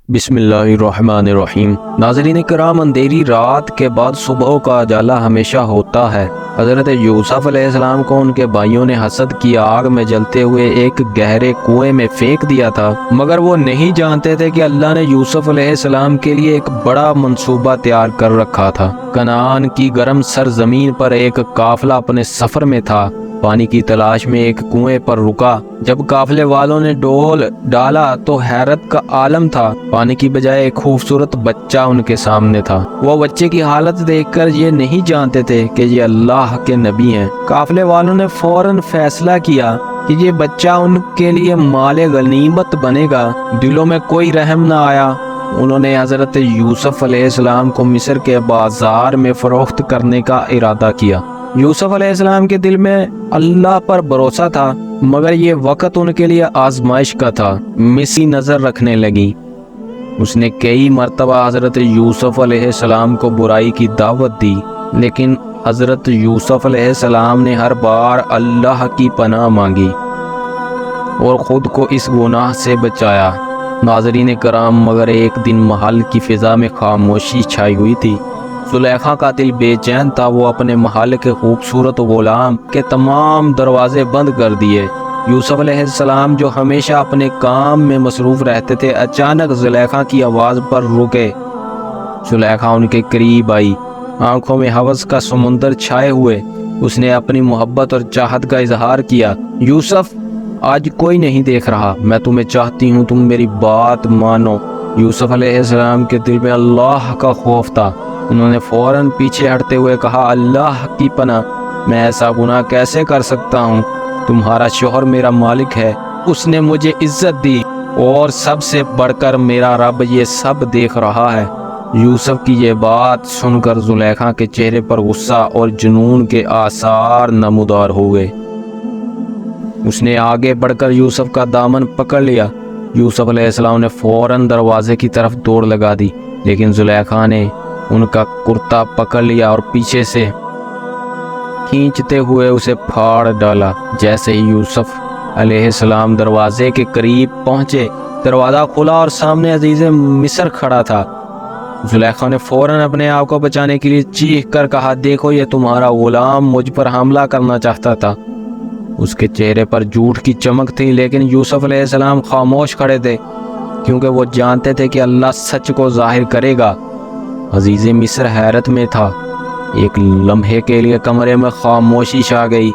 بسم اللہ الرحمن الرحیم۔ ناظرین کرام، اندھیری رات کے بعد صبح کا اجالا ہمیشہ ہوتا ہے۔ حضرت یوسف علیہ السلام کو ان کے بھائیوں نے حسد کی آگ میں جلتے ہوئے ایک گہرے کنویں میں پھینک دیا تھا، مگر وہ نہیں جانتے تھے کہ اللہ نے یوسف علیہ السلام کے لیے ایک بڑا منصوبہ تیار کر رکھا تھا۔ کنعان کی گرم سرزمین پر ایک قافلہ اپنے سفر میں تھا، پانی کی تلاش میں ایک کنویں پر رکا۔ جب قافلے والوں نے ڈول ڈالا تو حیرت کا عالم تھا، پانی کی بجائے ایک خوبصورت بچہ ان کے سامنے تھا۔ وہ بچے کی حالت دیکھ کر یہ نہیں جانتے تھے کہ یہ اللہ کے نبی ہیں۔ قافلے والوں نے فوراً فیصلہ کیا کہ یہ بچہ ان کے لیے مال غنیمت بنے گا۔ دلوں میں کوئی رحم نہ آیا۔ انہوں نے حضرت یوسف علیہ السلام کو مصر کے بازار میں فروخت کرنے کا ارادہ کیا۔ یوسف علیہ السلام کے دل میں اللہ پر بھروسہ تھا، مگر یہ وقت ان کے لیے آزمائش کا تھا۔ مصری نظر رکھنے لگی۔ اس نے کئی مرتبہ حضرت یوسف علیہ السلام کو برائی کی دعوت دی، لیکن حضرت یوسف علیہ السلام نے ہر بار اللہ کی پناہ مانگی اور خود کو اس گناہ سے بچایا۔ ناظرین کرام، مگر ایک دن محل کی فضا میں خاموشی چھائی ہوئی تھی۔ زلیخا کا دل بے چین تھا۔ وہ اپنے محل کے خوبصورت غلام کے تمام دروازے بند کر دیے۔ یوسف علیہ السلام جو ہمیشہ اپنے کام میں مصروف رہتے تھے، اچانک زلیخا کی آواز پر رکے۔ زلیخا ان کے قریب آئی، آنکھوں میں ہوس کا سمندر چھائے ہوئے۔ اس نے اپنی محبت اور چاہت کا اظہار کیا۔ یوسف، آج کوئی نہیں دیکھ رہا، میں تمہیں چاہتی ہوں، تم میری بات مانو۔ یوسف علیہ السلام کے دل میں اللہ کا خوف تھا۔ انہوں نے فوراً پیچھے ہٹتے ہوئے کہا، اللہ کی پناہ، میں ایسا گناہ کیسے کر سکتا ہوں؟ تمہارا شوہر میرا مالک ہے، اس نے مجھے عزت دی، اور سب سے بڑھ کر میرا رب یہ سب دیکھ رہا ہے۔ یوسف کی یہ بات سن کر زلیخا کے چہرے پر غصہ اور جنون کے آثار نمودار ہو گئے۔ اس نے آگے بڑھ کر یوسف کا دامن پکڑ لیا۔ یوسف علیہ السلام نے فوراً دروازے کی طرف دوڑ لگا دی، لیکن زلیخا نے ان کا کرتا پکڑ لیا اور پیچھے سے کھینچتے ہوئے اسے پھاڑ ڈالا۔ جیسے ہی یوسف علیہ السلام دروازے کے قریب پہنچے، دروازہ کھلا اور سامنے عزیز مصر کھڑا تھا۔ زلیخا نے فوراً اپنے آپ کو بچانے کے لیے چیخ کر کہا، دیکھو، یہ تمہارا غلام مجھ پر حملہ کرنا چاہتا تھا۔ اس کے چہرے پر جھوٹ کی چمک تھی، لیکن یوسف علیہ السلام خاموش کھڑے تھے، کیونکہ وہ جانتے تھے کہ اللہ سچ کو ظاہر کرے گا۔ عزیز مصر حیرت میں تھا۔ ایک لمحے کے لیے کمرے میں خاموشی چھا گئی۔